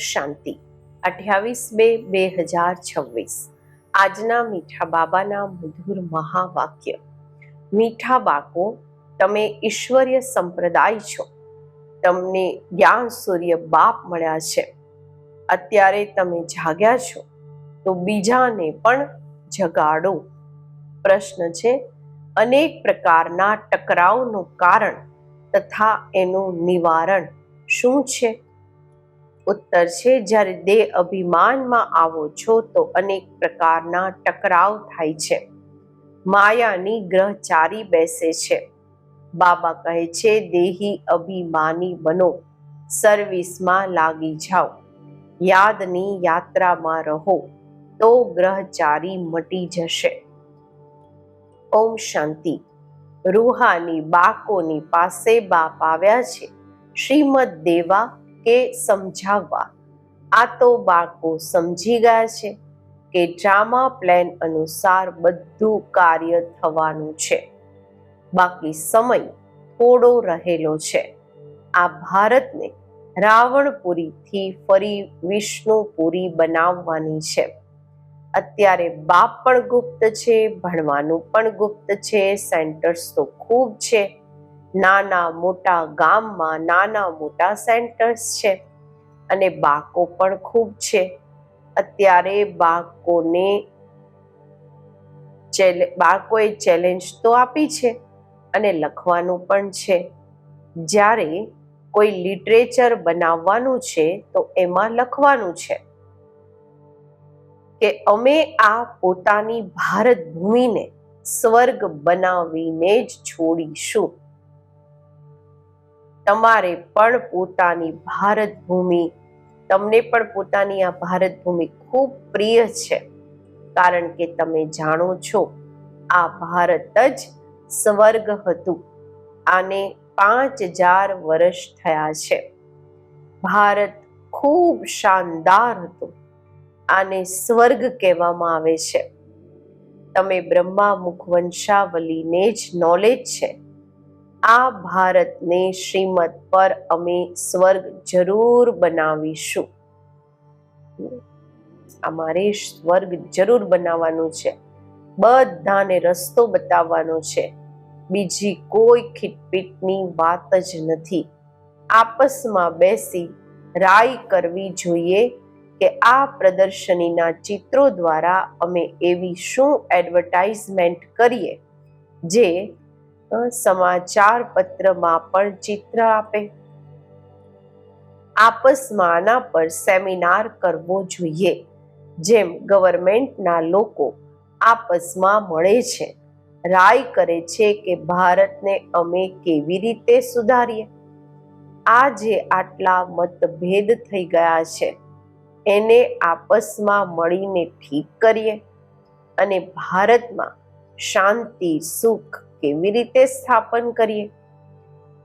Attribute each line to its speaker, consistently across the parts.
Speaker 1: શાંતિ 28/2/2026 આજના મીઠા બાબાના મધુર મહાવાક્ય. મીઠા બાકો, તમે ઈશ્વરીય સંપ્રદાય છો. તમને જ્ઞાન સૂર્ય બાપ મળ્યા છે. અત્યારે તમે જાગ્યા છો તો બીજાને પણ જગાડો. પ્રશ્ન છે, અનેક પ્રકારના ટકરાવનું કારણ તથા એનું નિવારણ શું છે? ઉત્તર છે, જ્યારે દેહ અભિમાનમાં આવો છો તો અનેક પ્રકારના ટકરાવ થાય છે. માયાની ગ્રહચારી બેસે છે. બાબા કહે છે, દેહી અભિમાની બનો, સર્વિસમાં લાગી જાઓ, યાદની યાત્રામાં રહો તો ગ્રહચારી મટી જશે. ઓમ શાંતિ. રૂહાની બાકોની પાસે બાપ આવ્યા છે શ્રીમદ દેવા કે સમજાવવા. આ તો બાળકો સમજી ગયા છે કે ડ્રામા પ્લાન અનુસાર બધું કાર્ય થવાનું છે. બાકી સમય થોડો રહેલો છે. આ ભારતને રાવણપુરીથી ફરી વિષ્ણુપુરી બનાવવાની છે. અત્યારે બાપ પણ ગુપ્ત છે, ભણવાનું પણ ગુપ્ત છે, સેન્ટર્સ તો ખૂબ છે. નાના મોટા ગામમાં નાના મોટા સેન્ટર્સ છે અને બાકો પણ ખૂબ છે. અત્યારે બાળકોએ ચેલેન્જ તો આપી છે અને લખવાનું પણ છે. જ્યારે કોઈ લિટરેચર બનાવવાનું છે તો એમાં લખવાનું છે કે અમે આ પોતાની ભારત ભૂમિને સ્વર્ગ બનાવીને જ છોડીશું. તમારે પણ પોતાની ભારત ભૂમિ, તમને પણ પોતાની આ ભારત ભૂમિ ખૂબ પ્રિય છે, કારણ કે તમે જાણો છો આ ભારત જ સ્વર્ગ હતું. આને 5000 વર્ષ થયા છે. ભારત ખૂબ શાનદાર હતું. આને સ્વર્ગ કહેવામાં આવે છે. તમે બ્રહ્મા મુખ વંશાવલીને જ નોલેજ છે. આ ભારતને શ્રીમદ પર અમે સ્વર્ગ જરૂર બનાવીશું. અમારે સ્વર્ગ જરૂર બનાવવાનું છે. બધાને રસ્તો બતાવવાનો છે. બીજી કોઈ ખીટપીટની વાત જ નથી. આપસમાં બેસી રાય કરવી જોઈએ કે આ પ્રદર્શનીના ચિત્રો દ્વારા અમે એવી શું એડવર્ટાઇઝમેન્ટ કરીએ જે સમાચાર પત્રમાં પણ ચિત્ર આપે. આપસમાં આના પર સેમિનાર કરવો જોઈએ. જેમ ગવર્મેન્ટના લોકો આપસમાં મળે છે, રાય કરે છે કે ભારતને અમે કેવી રીતે સુધારીએ. આ જે આટલા મતભેદ થઈ ગયા છે એને આપસમાં મળીને ઠીક કરીએ અને ભારતમાં શાંતિ સુખ કેવી રીતે સ્થાપન કરીએ.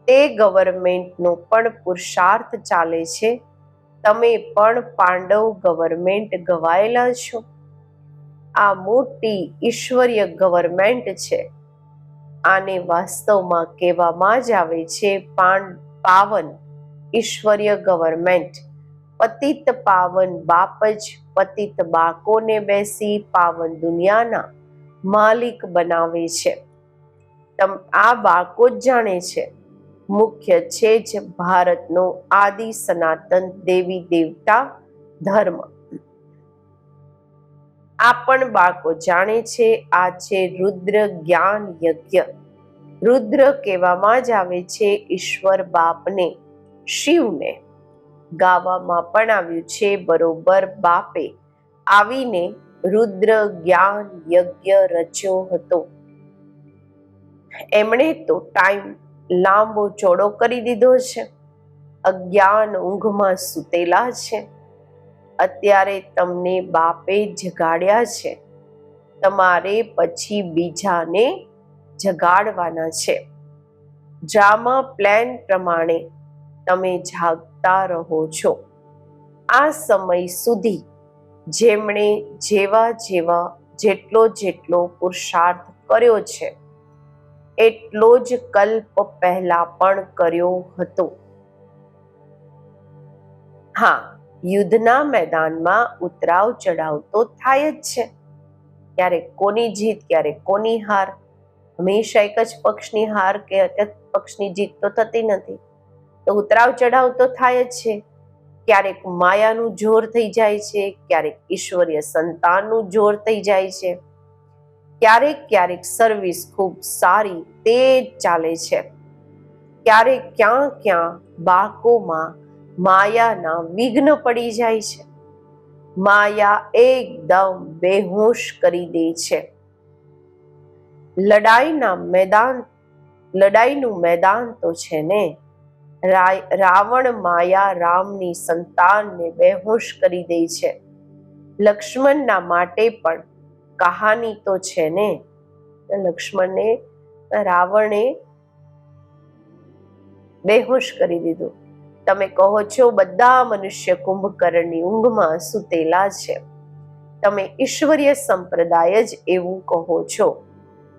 Speaker 1: તે ગવર્મેન્ટનો પણ પુરુષાર્થ ચાલે છે. તમે પણ પાંડવ ગવર્મેન્ટ ગવાયેલા છો. આ મોટી ઈશ્વરીય ગવર્મેન્ટ છે. આને વાસ્તવમાં કહેવામાં જ આવે છે પાવન ઈશ્વરીય ગવર્મેન્ટ. પતિત પાવન બાપ જ પતિત બાળકોને બેસી પાવન દુનિયાના માલિક બનાવે છે. આ બાળકો જ જાણે છે. મુખ્ય છે જ ભારતનો આદિ સનાતન દેવી દેવતા ધર્મ. આ પણ બાળકો જાણે છે. આ છે રુદ્ર જ્ઞાન યજ્ઞ. રુદ્ર કહેવામાં જ આવે છે ઈશ્વર બાપને, શિવને. ગાવામાં પણ આવ્યું છે બરોબર બાપે આવીને રુદ્ર જ્ઞાન યજ્ઞ રચ્યો હતો. એમણે તો ટાઈમ લાંબો ચોડો કરી દીધો છે. અજ્ઞાન ઊંઘમાં સૂતેલા છે. અત્યારે તમને બાપે જગાડ્યા છે. તમારે પછી બીજાને જગાડવાના છે. ડ્રામા પ્લાન પ્રમાણે તમે જાગતા રહો છો. આ સમય સુધી જેમણે જેટલો પુરુષાર્થ કર્યો છે એટલો જ કલ્પ પહેલા પણ કર્યો હતો. હા, યુદ્ધના મેદાનમાં ઉતરાવ ચઢાવ તો થાય જ છે. ક્યારેક કોની જીત, ક્યારેક કોની હાર. હંમેશા એક જ પક્ષની હાર કે એક જ પક્ષની જીત તો થતી નથી. તો ઉતરાવ ચઢાવ તો થાય જ છે. ક્યારેક માયાનું જોર થઈ જાય છે, ક્યારેક ઈશ્વરીય સંતાનનું જોર થઈ જાય છે, ક્યારેક ક્યારેક સર્વિસ ખૂબ સારી તેજ ચાલે છે, ક્યારેક ક્યાં ક્યાં બાળકોમાં માયાના વિઘ્ન પડી જાય છે. માયા એકદમ બેહોશ કરી દે છે. લડાઈનું મેદાન તો છે ને, રાવણ માયા રામની સંતાનને બેહોશ કરી દે છે. લક્ષ્મણના માટે પણ કહાની તો છે ને. લક્ષ્મણને રાવણે બેહોશ કરી દીધું. તમે કહો છો બધા મનુષ્ય કુંભકર્ણની ઊંઘમાં સૂતેલા છે. તમે ઈશ્વરીય સંપ્રદાય જ એવું કહો છો,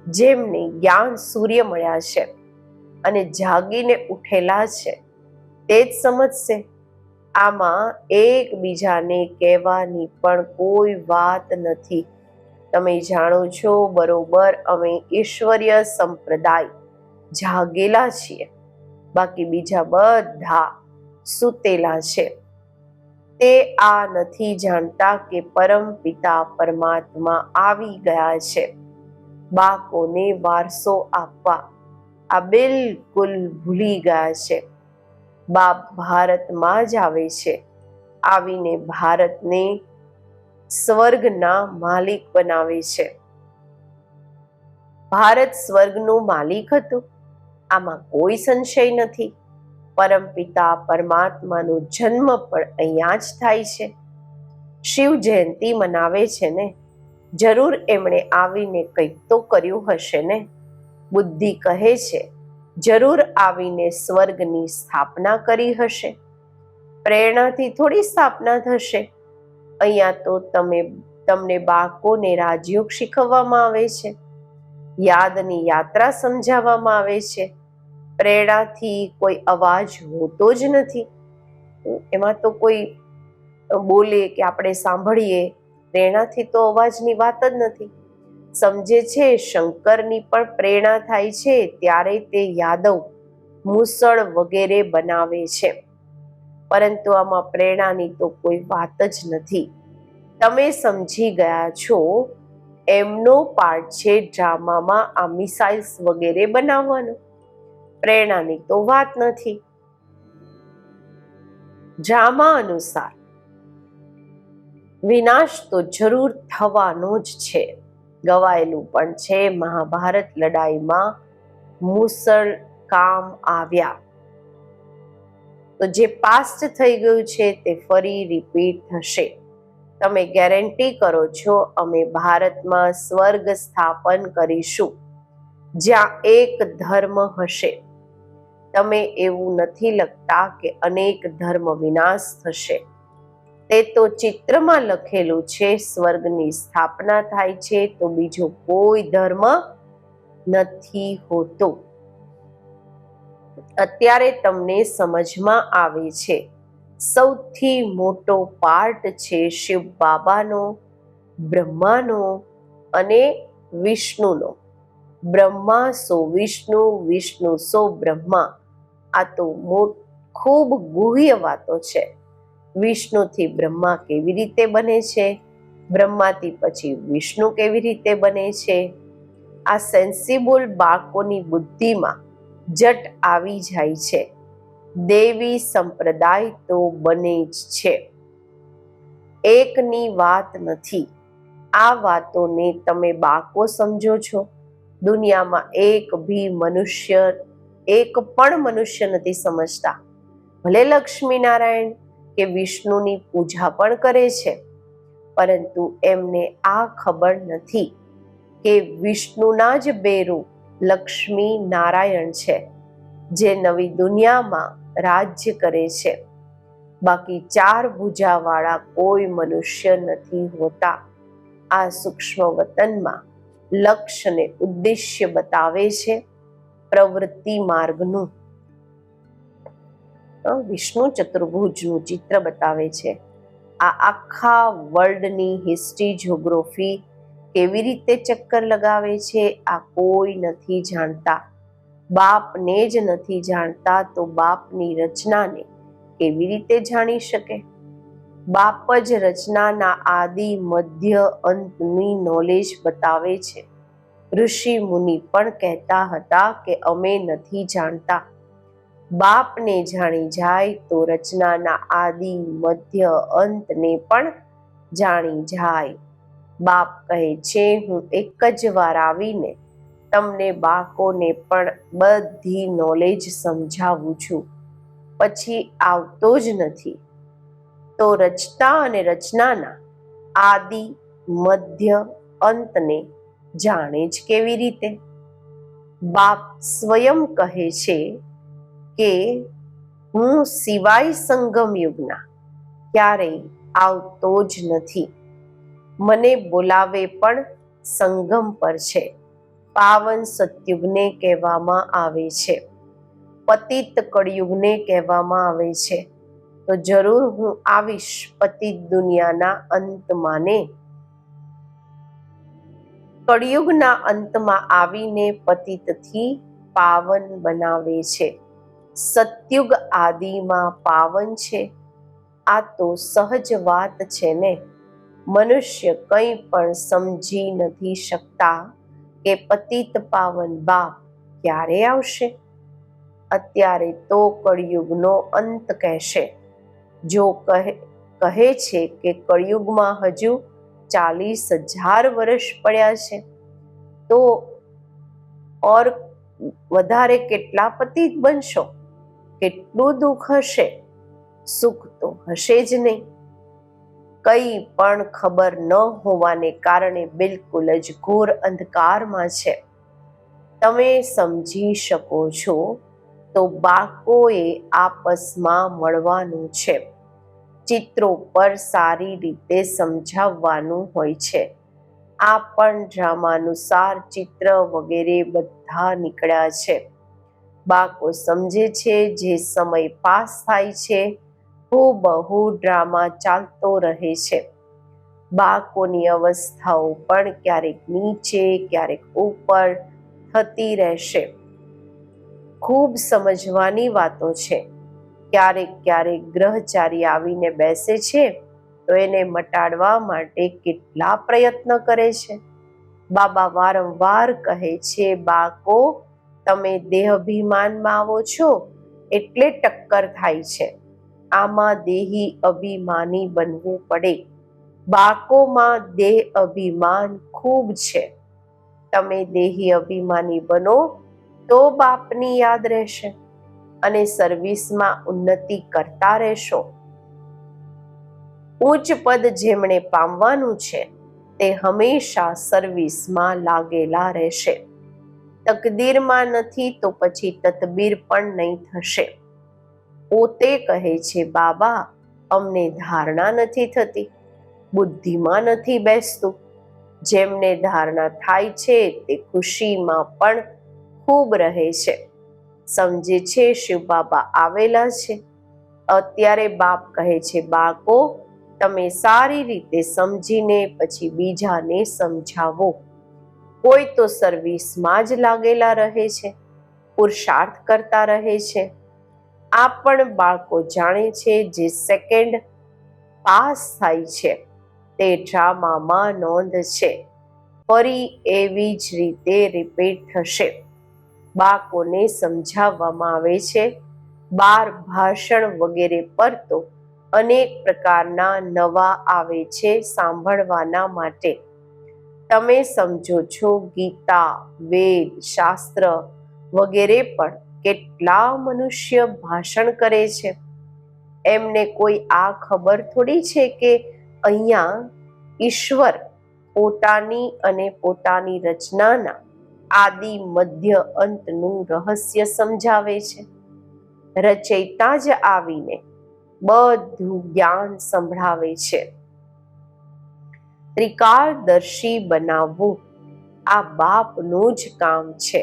Speaker 1: જેમને જ્ઞાન સૂર્ય મળ્યા છે અને જાગીને ઉઠેલા છે તે જ સમજશે. આમાં એકબીજાને કહેવાની પણ કોઈ વાત નથી. તમે જાણો છો બરોબર, અમે ઈશ્વરીય સંપ્રદાય જાગેલા છીએ, બાકી બીજા બધા સૂતેલા છે. તે આ નથી જાણતા કે પરમ પિતા પરમાત્મા આવી ગયા છે બાળકોને વારસો આપવા. આ બિલકુલ ભૂલી ગયા છે. બાપ ભારતમાં જ આવે છે, આવીને ભારતને સ્વર્ગના માલિક બનાવે છે. ભારત સ્વર્ગનું માલિક હતું, આમાં કોઈ સંશય નથી. પરમપિતા પરમાત્માનો જન્મ પણ અહીંયા જ થાય છે. શિવ જયંતિ મનાવે છે ને, જરૂર એમણે આવીને કંઈક તો કર્યું હશે ને. બુદ્ધિ કહે છે જરૂર આવીને સ્વર્ગની સ્થાપના કરી હશે. પ્રેરણાથી થોડી સ્થાપના થશે. અહીંયા તો તમને બાળકોને રાજયોગ શીખવવામાં આવે છે, યાદની યાત્રા સમજાવવામાં આવે છે. પ્રેરણાથી કોઈ અવાજ હોતો જ નથી. એમાં તો કોઈ બોલે કે આપણે સાંભળીએ, પ્રેરણાથી તો અવાજની વાત જ નથી. સમજે છે શંકરની પણ પ્રેરણા થાય છે ત્યારે તે યાદવ, મૂસળ વગેરે બનાવે છે, પરંતુ આમાં પ્રેરણાની તો કોઈ વાત જ નથી. તમે સમજી ગયા છો, એમનો પાર્ટ છે ડ્રામામાં આ મિસાઇલ્સ વગેરે બનાવવાનો. પ્રેરણાની તો વાત નથી. ડ્રામા અનુસાર વિનાશ તો જરૂર થવાનો જ છે. ગવાયેલું પણ છે. મહાભારત લડાઈમાં મૂસળ કામ આવ્યા. તો જે પાસ્ટ થઈ ગયું છે તે ફરી રિપીટ થશે. તમે ગેરંટી કરો છો અમે ભારતમાં સ્વર્ગ સ્થાપન કરીશું જ્યાં એક ધર્મ હશે. તમે એવું નથી લખતા કે અનેક ધર્મ વિનાશ થશે. તે તો ચિત્રમાં લખેલું છે સ્વર્ગની સ્થાપના થાય છે તો બીજો કોઈ ધર્મ નથી હોતો. અત્યારે તમને સમજમાં આવે છે. સૌથી મોટો પાર્ટ છે શિવ બાબાનો, બ્રહ્માનો અને વિષ્ણુનો. બ્રહ્મા સો વિષ્ણુ, વિષ્ણુ સો બ્રહ્મા. આ તો ખૂબ ગુહ્ય વાતો છે. વિષ્ણુથી બ્રહ્મા કેવી રીતે બને છે, બ્રહ્માથી પછી વિષ્ણુ કેવી રીતે બને છે, આ સેન્સિબલ બાળકોની બુદ્ધિમાં જટ આવી જાય છે. દેવી સંપ્રદાય તો બને જ છે, એકની વાત નથી. આ વાતોને તમે બાળકો સમજો છો. દુનિયામાં એક પણ મનુષ્ય નથી સમજતા. ભલે લક્ષ્મીનારાયણ કે વિષ્ણુની પૂજા પણ કરે છે, પરંતુ એમને આ ખબર નથી કે વિષ્ણુના જ બે રૂપ લક્ષ્મી નારાયણ છે, જે નવી દુનિયામાં રાજ્ય કરે છે. બાકી 4 ભુજાવાળા કોઈ મનુષ્ય નથી હોતા. આ સૂક્ષ્મ વતનમાં લક્ષ્યને ઉદ્દેશ્ય બતાવે છે, પ્રવૃત્તિ માર્ગનું. વિષ્ણુ ચતુર્ભુજનું ચિત્ર બતાવે છે. આ આખા વર્લ્ડની હિસ્ટ્રી જ્યોગ્રાફી કેવી રીતે ચક્કર લગાવે છે આ કોઈ નથી જાણતા. બાપને જ નથી જાણતા તો બાપની રચનાને કેવી રીતે જાણી શકે? બાપ જ રચનાના આદિ મધ્ય અંતની નોલેજ બતાવે છે. ઋષિ મુનિ પણ કહેતા હતા કે અમે નથી જાણતા. બાપને જાણી જાય તો રચનાના આદિ મધ્ય અંતને પણ જાણી જાય. બાપ કહે છે હું એક જ વાર આવીને તમને બાળકોને પણ બધી નોલેજ સમજાવું છું, પછી આવતો જ નથી. તો રચના અને રચનાના આદિ મધ્ય અંતને જાણે જ કેવી રીતે? બાપ સ્વયં કહે છે કે હું સિવાય સંગમ યુગના ક્યારેય આવતો જ નથી. મને બોલાવે પણ સંગમ પર છે. પાવન સતયુગને કહેવામાં આવે છે, પતિત કળયુગને કહેવામાં આવે છે. તો જરૂર હું આવીશ પતિત દુનિયાના અંતમાં ને. કળિયુગના અંતમાં આવીને પતિતથી પાવન બનાવે છે. સતયુગ આદિમાં પાવન છે. આ તો સહજ વાત છે ને. મનુષ્ય કંઈ પણ સમજી નથી શકતા કે પતિત પાવન બાપ ક્યારે આવશે. અત્યારે તો કળિયુગનો અંત કહેશે. જો કહે છે કે કળિયુગમાં હજુ 40,000 વર્ષ પડ્યા છે, તો ઓર વધારે કેટલા પતિત બનશો? કેટલું દુઃખ હશે? સુખ તો હશે જ નહીં. કંઈ પણ ખબર ન હોવાને કારણે બિલકુલ જ ઘોર અંધકારમાં છે. તમે સમજી શકો છો તો બાળકોએ આપસમાં મળવાનું છે. ચિત્રો પર સારી રીતે સમજાવવાનું હોય છે. આ પણ ડ્રામાનુસાર ચિત્ર વગેરે બધા નીકળ્યા છે. બાળકો સમજે છે જે સમય પાસ થાય છે હૂબહુ ડ્રામા ચાલતો રહે છે. બાળકોની અવસ્થાઓ પણ ક્યારેક નીચે ક્યારેક ઉપર થતી રહેશે. ખૂબ સમજવાની વાતો છે. ક્યારેક ક્યારેક ગ્રહચારી આવીને બેસે છે તો એને મટાડવા માટે કેટલા પ્રયત્ન કરે છે. બાબા વારંવાર કહે છે બાળકો તમે દેહાભિમાનમાં આવો છો એટલે ટક્કર થાય છે. આમાં દેહી અભિમાની બનવું પડે. બાળકોમાં દેહ અભિમાન ખૂબ છે. તમે દેહી અભિમાની બનો તો બાપની યાદ રહેશે અને સર્વિસમાં ઉન્નતિ કરતા રહેશો. ઉચ્ચ પદ જેમણે પામવાનું છે તે હંમેશા સર્વિસમાં લાગેલા રહેશે. તકદીરમાં નથી તો પછી તદબીર પણ નહીં થશે. પોતે કહે છે બાબા અમને ધારણા નથી થતી, બુદ્ધિમાં નથી બેસતું. જેમને ધારણા થાય છે તે ખુશીમાં પણ ખૂબ રહે છે. સમજે છે શિવ બાબા આવેલા છે. અત્યારે બાપ કહે છે બાળકો તમે સારી રીતે સમજીને પછી બીજાને સમજાવો. કોઈ તો સર્વિસમાં જ લાગેલા રહે છે, પુરુષાર્થ કરતા રહે છે. આ પણ બાળકો જાણે છે. જે સેકન્ડ પાસ થાય છે તે ડ્રામામાં નોંધ છે. ફરી એવી જ રીતે રિપીટ થશે. બાળકોને સમજાવવામાં આવે છે. 12 ભાષણ વગેરે પર તો અનેક પ્રકારના નવા આવે છે સાંભળવાના માટે. તમે સમજો છો ગીતા, વેદ, શાસ્ત્ર વગેરે પણ કેટલા મનુષ્ય ભાષણ કરે છે. એમને કોઈ આ ખબર થોડી છે કે અહીંયા ઈશ્વર પોતાની અને પોતાની રચનાના આદિ મધ્ય અંતનું રહસ્ય સમજાવે છે. રચયિતા જ આવીને બધું જ્ઞાન સંભળાવે છે. ત્રિકાળદર્શી બનાવવું આ બાપનું જ કામ છે.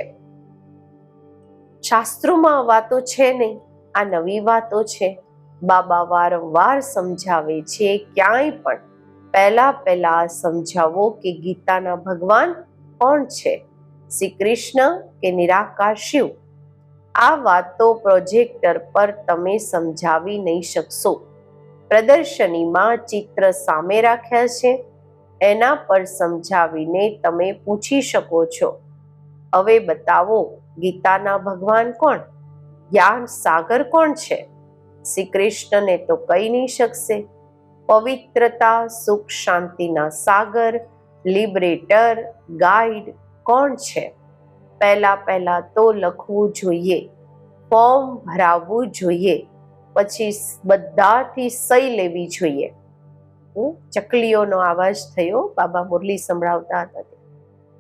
Speaker 1: શાસ્ત્રોમાં વાતો છે નહીં, આ નવી વાતો છે. બાબા વારંવાર સમજાવે છે, ક્યાંય પણ પહેલા સમજાવો કે ગીતાના ભગવાન કોણ છે, શ્રી કૃષ્ણ કે નિરાકાર શિવ. આ વાતો પ્રોજેક્ટર પર તમે સમજાવી નહીં શકશો. પ્રદર્શનીમાં ચિત્ર સામે રાખ્યા છે, એના પર સમજાવીને તમે પૂછી શકો છો, હવે બતાવો ગીતાના ભગવાન કોણ, જ્ઞાન સાગર કોણ છે. શ્રી કૃષ્ણને તો કહી નહીં શકશે. પવિત્રતા, સુખ, શાંતિના સાગર, લિબરેટર, ગાઈડ કોણ છે. પહેલા તો લખવું જોઈએ, ફોર્મ ભરાવવું જોઈએ, પછી બધાથી સહી લેવી જોઈએ. ચકલીઓનો અવાજ થયો, બાબા મુરલી સંભળાવતા હતા.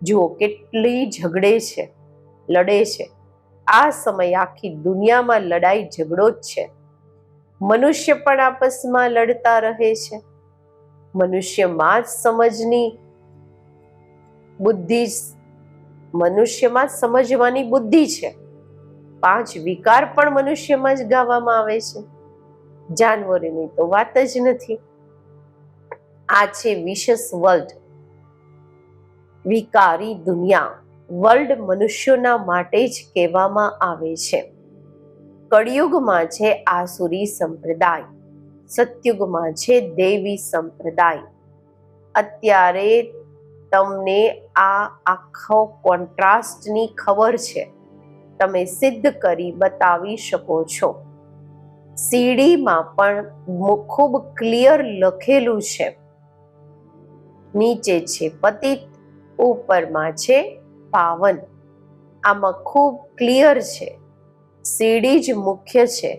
Speaker 1: જુઓ કેટલી ઝઘડે છે, લડે છે. આ સમય આખી દુનિયામાં લડાઈ ઝઘડો જ છે. મનુષ્ય પણ આપસમાં લડતા રહે છે. મનુષ્યમાં જ સમજવાની બુદ્ધિ છે. 5 વિકાર પણ મનુષ્યમાં જ ગાવામાં આવે છે. જાનવરોની તો વાત જ નથી. આ છે વિશેષ વર્લ્ડ, વિકારી દુનિયા. વર્લ્ડ મનુષ્યોના માટે જ કહેવામાં આવે છે. કળિયુગમાં છે આસુરી સંપ્રદાય, સતયુગમાં છે દેવી સંપ્રદાય. અત્યારે તમને આ આખો કોન્ટ્રાસ્ટની ખબર છે, તમે સિદ્ધ કરી બતાવી શકો છો. સીડીમાં પણ ખૂબ ક્લિયર લખેલું છે. નીચે છે પતિત, ઉપરમાં છે પાવન. આમાં ખૂબ ક્લિયર છે. સીડી જ મુખ્ય છે,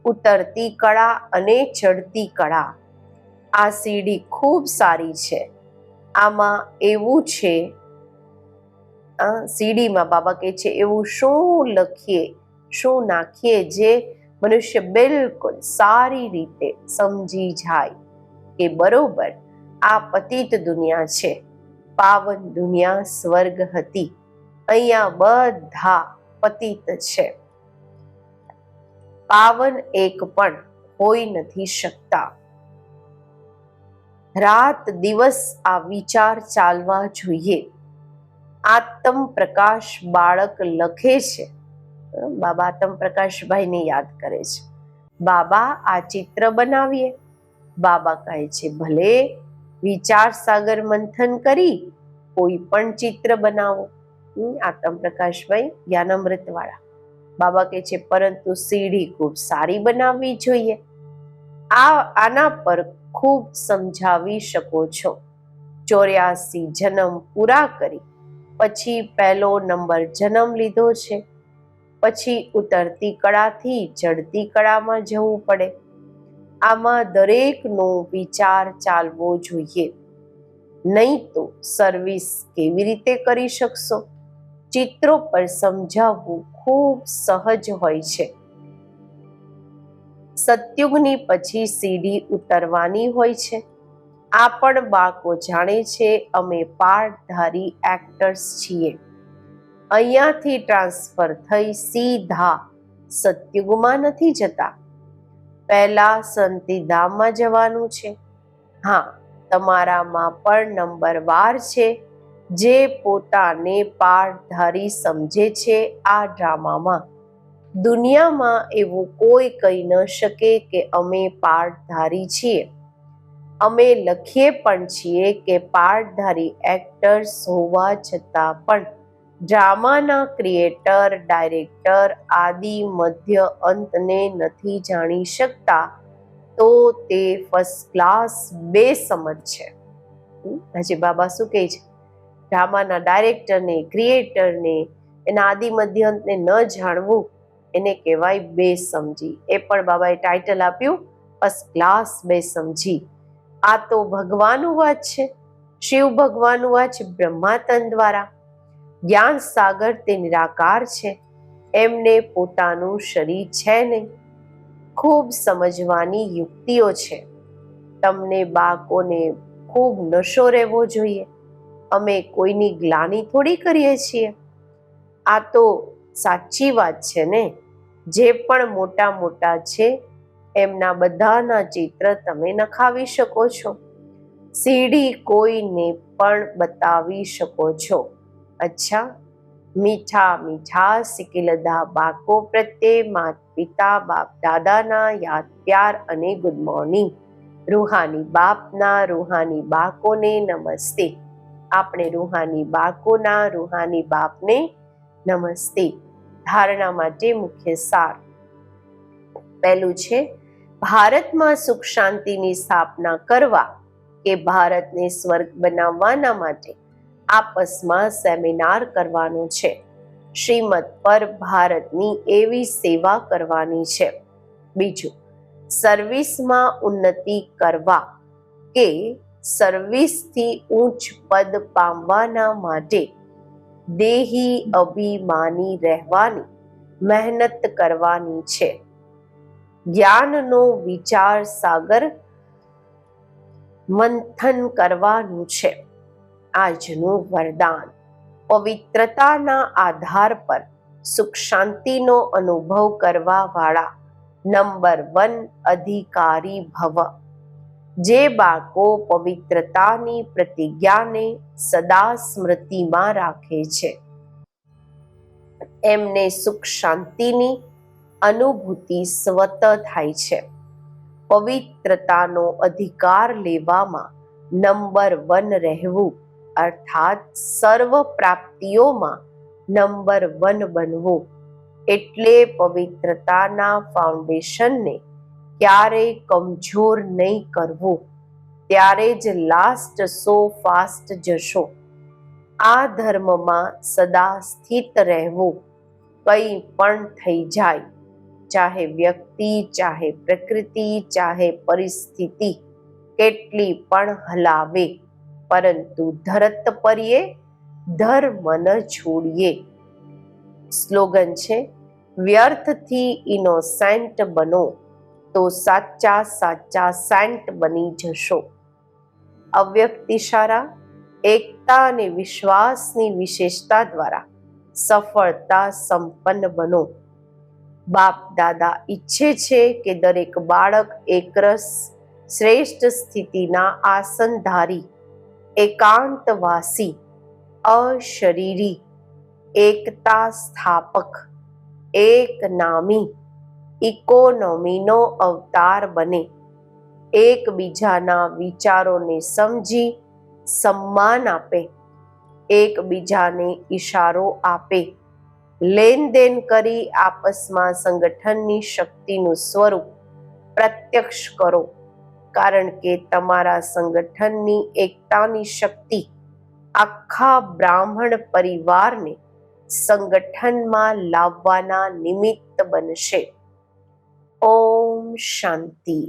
Speaker 1: ઉતરતી કળા અને ચડતી કળા. આ સીડી ખૂબ સારી છે. આમાં એવું છે, સીડીમાં બાબા કહે છે એવું શું લખીએ, શું નાખીએ જે મનુષ્ય બિલકુલ સારી રીતે સમજી જાય કે બરોબર આ પતિત દુનિયા છે, પાવન દુનિયા સ્વર્ગ હતી. અહીંયા બધા પતિત છે. પાવન એક પણ હોઈ નથી શકતા. રાત દિવસ આ વિચાર ચાલવા જોઈએ. આત્મ પ્રકાશ બાળક લખે છે, બાબા આત્મ પ્રકાશભાઈને યાદ કરે છે. બાબા આ ચિત્ર બનાવીએ. બાબા કહે છે ભલે વિચાર સાગર મંથન કરી કોઈ પણ ચિત્ર બનાવો. આત્મ પ્રકાશભાઈ જ્ઞાનામૃત વાળા બાબા કહે છે પરંતુ સીડી ખૂબ સારી બનાવવી જોઈએ. આના પર ખૂબ સમજાવી શકો છો. 84 જન્મ પૂરા કરી પછી પહેલો નંબર જન્મ લીધો છે. પછી ઉતરતી કળાથી ચડતી કળામાં જવું પડે. આમાં દરેકનો વિચાર ચાલવો જોઈએ, નહીં તો સર્વિસ કેવી રીતે કરી શકશો. ચિત્રો પર સમજાવવું ખૂબ સહજ હોય છે. સતયુગની પછી સીડી ઉતરવાની હોય છે. આ પણ બાળકો જાણે છે અમે પાર્ટધારી એક્ટર્સ છીએ. અહીંયાથી ટ્રાન્સફર થઈ સીધા સતયુગમાં નથી જતા, પહેલા સંતિધામમાં જવાનું છે. હા, તમારામાં પણ નંબરવાર છે જે પોતાને પાર્ટધારી સમજે છે. આ ડ્રામામાં દુનિયામાં એવું કોઈ કહી ન શકે કે અમે પાર્ટધારી છીએ. અમે લખીએ પણ છીએ કે પાર્ટધારી એક્ટર્સ હોવા છતાં પણ ડ્રામાના ક્રિએટર, ડાયરેક્ટર આદિ મધ્ય અંતને નથી જાણી શકતા, તો તે ફર્સ્ટ ક્લાસ બેસમજ છે. હજી બાબા શું કહે છે? ડ્રામાના ડાયરેક્ટરને, ક્રિએટરને, એના આદિ મધ્ય અંતને ન જાણવું એને કહેવાય બેસમજી. એ પણ બાબાએ ટાઇટલ આપ્યું ફર્સ્ટ ક્લાસ બેસમજી. આ તો ભગવાનનું વાત છે, શિવ ભગવાનનું વાત છે. બ્રહ્માતન દ્વારા જ્ઞાન સાગર તે નિરાકાર છે, એમને પોતાનું શરીર છે નહીં. ખૂબ સમજવાની યુક્તિઓ છે. તમને બાળકોને ખૂબ નશો રહેવો જોઈએ. અમે કોઈની ગ્લાનિ થોડી કરીએ છીએ. આ તો સાચી વાત છે ને. જે પણ મોટા મોટા છે એમના બધાના ચિત્ર તમે નખાવી શકો છો. સીડી કોઈને પણ બતાવી શકો છો. અચ્છા, મીઠા મીઠા સિકિલધા બાકો પ્રત્યે માત પિતા બાપ દાદાના યાદ પ્યાર અને ગુડ મોર્નિંગ. રૂહાની બાપના રૂહાની બાકોને નમસ્તે. આપણે રૂહાની બાકોના રૂહાની બાપને નમસ્તે. ધારણા માટે મુખ્ય સાર. પહેલું છે, ભારતમાં સુખ શાંતિની સ્થાપના કરવા કે ભારતને સ્વર્ગ બનાવવાના માટે આપસમાં સેમિનાર કરવાનો છે. શ્રીમત પર ભારતની એવી સેવા કરવાની છે. બીજું, સર્વિસમાં ઉન્નતિ કરવા કે સર્વિસથી ઉચ્ચ પદ પામવાના માટે દેહી અભિમાની રહેવાની મહેનત કરવાની છે. જ્ઞાનનો વિચાર સાગર મંથન કરવાનું છે. આજનું વરદાન. પવિત્રતાના આધાર પર સુખ શાંતિનો અનુભવ કરવા વાળા નંબર 1 અધિકારી ભવ. જે બાળકો પવિત્રતાની પ્રતિજ્ઞાને સદા સ્મૃતિમાં રાખે છે એમને સુખ શાંતિની અનુભૂતિ સ્વત થાય છે. પવિત્રતાનો અધિકાર લેવામાં નંબર 1 રહેવું અર્થાત સર્વ પ્રાપ્તિઓમાં નંબર 1 બનવું એટલે પવિત્રતાના ફાઉન્ડેશનને ક્યારેય કમજોર નહીં કરવું. ત્યારે જ લાસ્ટ સો ફાસ્ટ જશો. આ ધર્મમાં સદા સ્થિત રહેવું. કંઈ પણ થઈ જાય, ચાહે વ્યક્તિ, ચાહે પ્રકૃતિ, ચાહે પરિસ્થિતિ કેટલી પણ હલાવે, પરંતુ ધરત પરીએ ધર્મ ન છોડીએ. સ્લોગન છે, વ્યર્થથી ઇનોસેન્ટ બનો તો સાચા સાચા સેન્ટ બની જશો. અવ્યક્ત ઇશારા. એકતા અને વિશ્વાસની વિશેષતા દ્વારા સફળતા સંપન્ન બનો. બાપ દાદા ઈચ્છે છે કે દરેક બાળક એકરસ શ્રેષ્ઠ સ્થિતિના આસનધારી, એકાંતવાસી, અશરીરી, એકતા સ્થાપક, એક નામી ઇકોનોમીનો અવતાર બને. એકબીજાના વિચારોને સમજી સન્માન આપે, એકબીજાને ઈશારો આપે, લેનદેન કરી આપસમાં સંગઠનની શક્તિનું સ્વરૂપ પ્રત્યક્ષ કરો. કારણ કે તમારા સંગઠનની એકતાની શક્તિ આખા બ્રાહ્મણ પરિવારને સંગઠનમાં લાવવાના નિમિત્ત બનશે. ઓમ શાંતિ.